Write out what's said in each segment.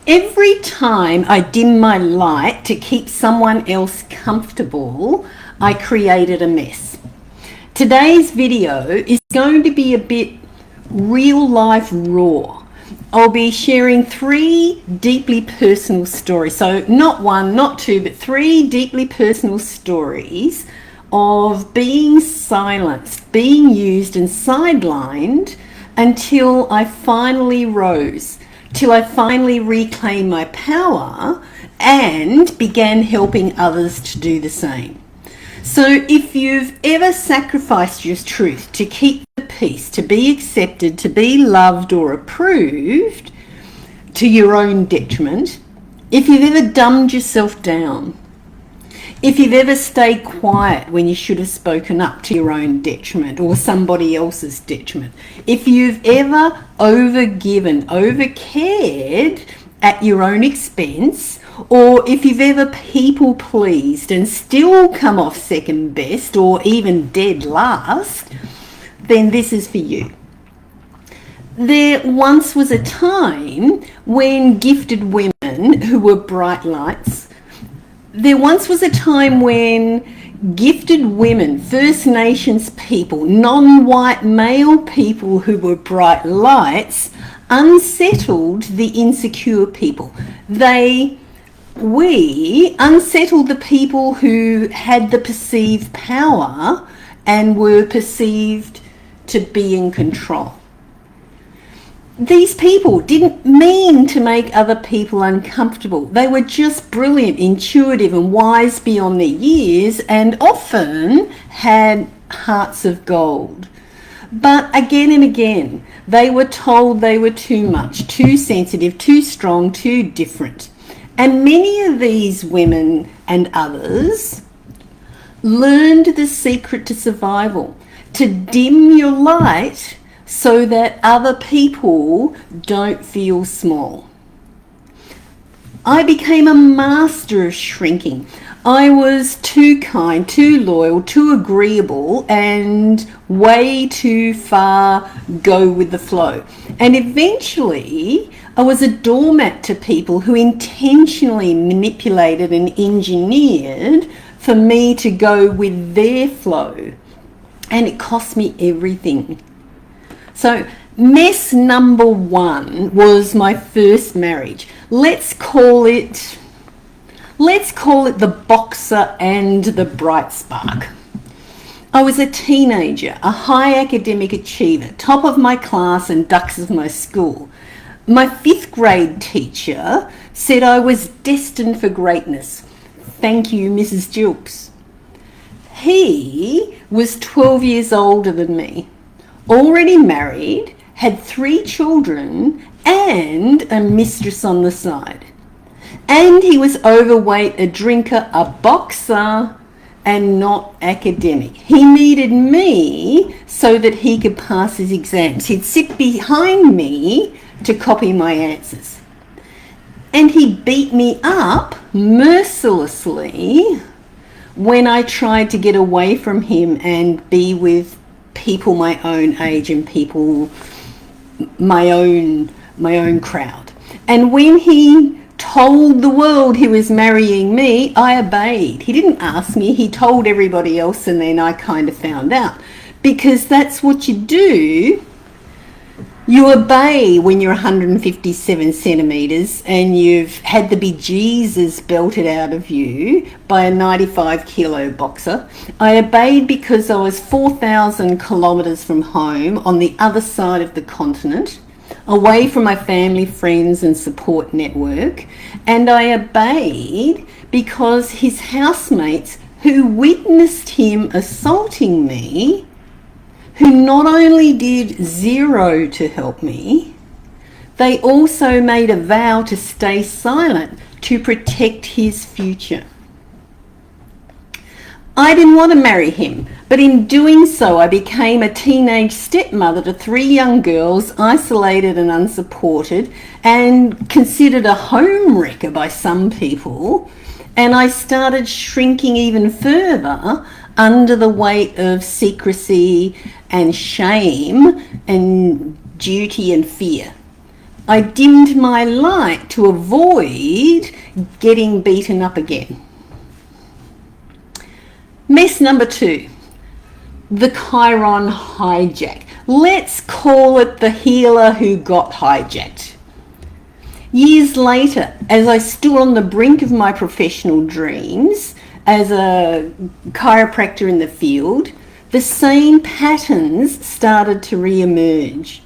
Every time I dim my light to keep someone else comfortable, I created a mess. Today's video is going to be a bit real life raw. I'll be sharing 3 deeply personal stories. So not 1, not 2, but 3 deeply personal stories of being silenced, being used and sidelined until I finally rose, till I finally reclaimed my power and began helping others to do the same. So if you've ever sacrificed your truth to keep the peace, to be accepted, to be loved or approved to your own detriment, if you've ever dumbed yourself down, if you've ever stayed quiet when you should have spoken up to your own detriment or somebody else's detriment, if you've ever overgiven, overcared at your own expense, or if you've ever people pleased and still come off second best or even dead last, then this is for you. There once was a time when gifted women who were bright lights, gifted women, First Nations people, non-white male people who were bright lights, unsettled the insecure people. We unsettled the people who had the perceived power and were perceived to be in control. These people didn't mean to make other people uncomfortable. They were just brilliant, intuitive and wise beyond their years and often had hearts of gold. But again and again, they were told they were too much, too sensitive, too strong, too different. And many of these women and others learned the secret to survival, to dim your light so that other people don't feel small. I became a master of shrinking. I was too kind, too loyal, too agreeable, and way too far go with the flow. And eventually, I was a doormat to people who intentionally manipulated and engineered for me to go with their flow. And it cost me everything. So mess number 1 was my first marriage. Let's call it the boxer and the bright spark. I was a teenager, a high academic achiever, top of my class and dux of my school. My 5th grade teacher said I was destined for greatness. Thank you, Mrs. Jilks. He was 12 years older than me, already married, had 3 children and a mistress on the side. And he was overweight, a drinker, a boxer, and not academic. He needed me so that he could pass his exams. He'd sit behind me to copy my answers. And he beat me up mercilessly when I tried to get away from him and be with people my own age and people my own crowd. And when he told the world he was marrying me, I obeyed. He didn't ask me, he told everybody else, and then I kind of found out. Because that's what you do. You obey when you're 157 centimetres and you've had the bejesus belted out of you by a 95 kilo boxer. I obeyed because I was 4,000 kilometres from home on the other side of the continent, away from my family, friends and support network. And I obeyed because his housemates, who witnessed him assaulting me, who not only did 0 to help me, they also made a vow to stay silent to protect his future. I didn't want to marry him, but in doing so, I became a teenage stepmother to 3 young girls, isolated and unsupported, and considered a home wrecker by some people. And I started shrinking even further under the weight of secrecy and shame and duty and fear. I dimmed my light to avoid getting beaten up again. Mess number 2, the Chiron hijack. Let's call it the healer who got hijacked. Years later, as I stood on the brink of my professional dreams as a chiropractor in the field, the same patterns started to re-emerge.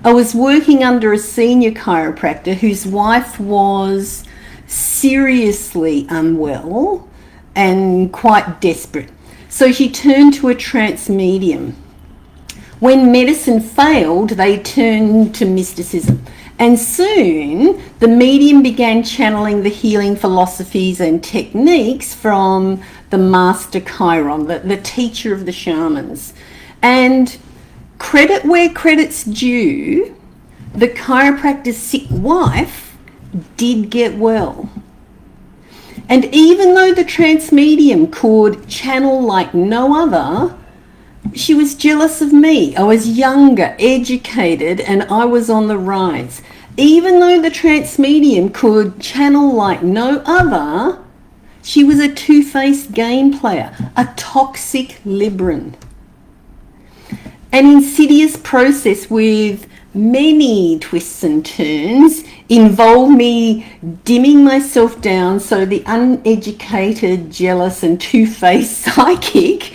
I was working under a senior chiropractor whose wife was seriously unwell and quite desperate. So she turned to a trance medium. When medicine failed, they turned to mysticism. And soon, the medium began channeling the healing philosophies and techniques from the master Chiron, the teacher of the shamans. And credit where credit's due, the chiropractor's sick wife did get well. And even though the trance medium could channel like no other, she was jealous of me. I was younger, educated, and I was on the rise. Even though the trance medium could channel like no other, she was a two-faced game player, a toxic Libran. An insidious process with many twists and turns involved me dimming myself down so the uneducated, jealous, and two-faced psychic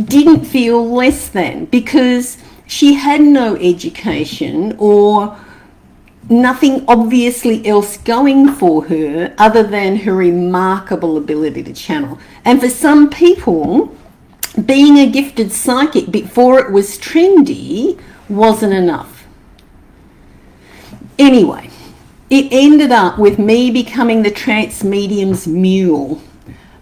didn't feel less than, because she had no education or nothing obviously else going for her other than her remarkable ability to channel. And for some people, being a gifted psychic before it was trendy wasn't enough. Anyway, it ended up with me becoming the trance medium's mule.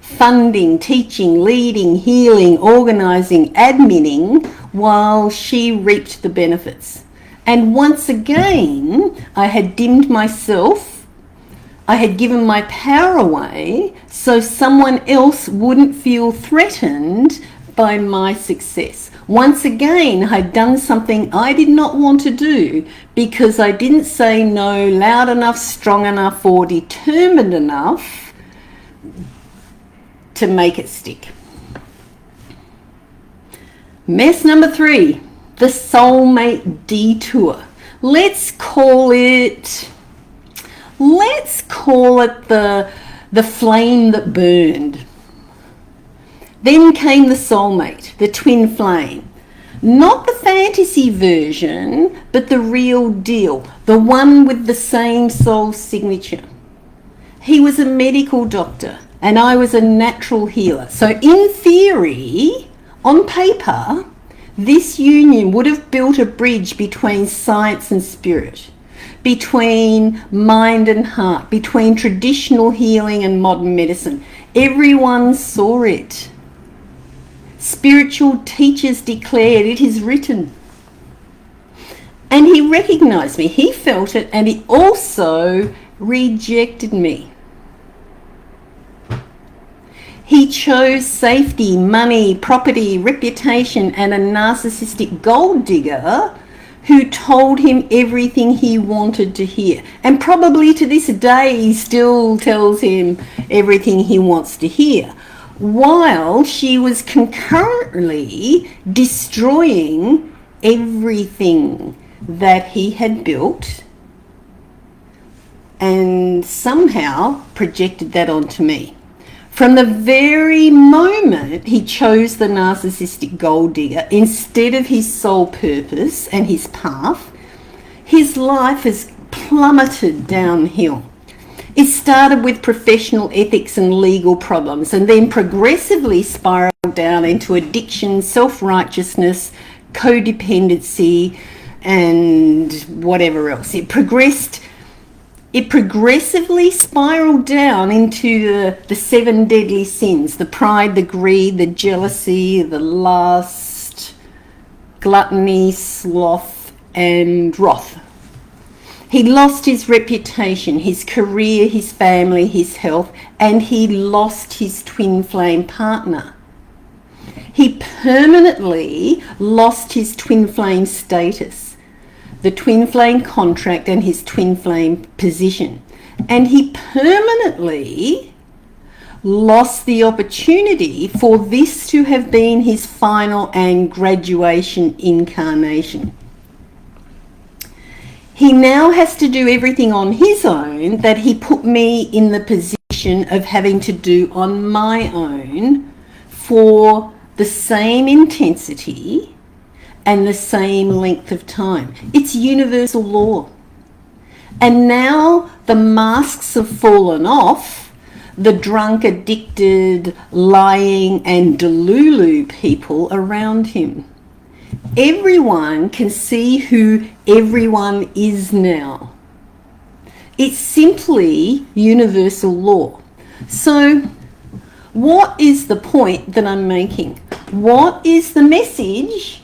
Funding, teaching, leading, healing, organising, adminning, while she reaped the benefits. And once again, I had dimmed myself. I had given my power away so someone else wouldn't feel threatened by my success. Once again, I'd done something I did not want to do because I didn't say no loud enough, strong enough, or determined enough to make it stick. Mess number 3, the soulmate detour. Let's call it the flame that burned. Then came the soulmate, the twin flame. Not the fantasy version, but the real deal, the one with the same soul signature. He was a medical doctor and I was a natural healer. So in theory, on paper, this union would have built a bridge between science and spirit, between mind and heart, between traditional healing and modern medicine. Everyone saw it. Spiritual teachers declared, "It is written." And he recognized me, he felt it, and he also rejected me. He chose safety, money, property, reputation, and a narcissistic gold digger who told him everything he wanted to hear. And probably to this day, he still tells him everything he wants to hear, while she was concurrently destroying everything that he had built and somehow projected that onto me. From the very moment he chose the narcissistic gold digger instead of his soul purpose and his path, his life has plummeted downhill. It started with professional ethics and legal problems and then progressively spiraled down into addiction, self-righteousness, codependency, and whatever else. It progressively spiraled down into the 7 deadly sins: the pride, the greed, the jealousy, the lust, gluttony, sloth, and wrath. He lost his reputation, his career, his family, his health, and he lost his twin flame partner. He permanently lost his twin flame status. the twin flame contract and his twin flame position. And he permanently lost the opportunity for this to have been his final and graduation incarnation. He now has to do everything on his own that he put me in the position of having to do on my own for the same intensity and the same length of time. It's universal law. And now the masks have fallen off. The drunk, addicted, lying and delulu people around him. Everyone can see who everyone is now. It's simply universal law. So what is the point that I'm making? What is the message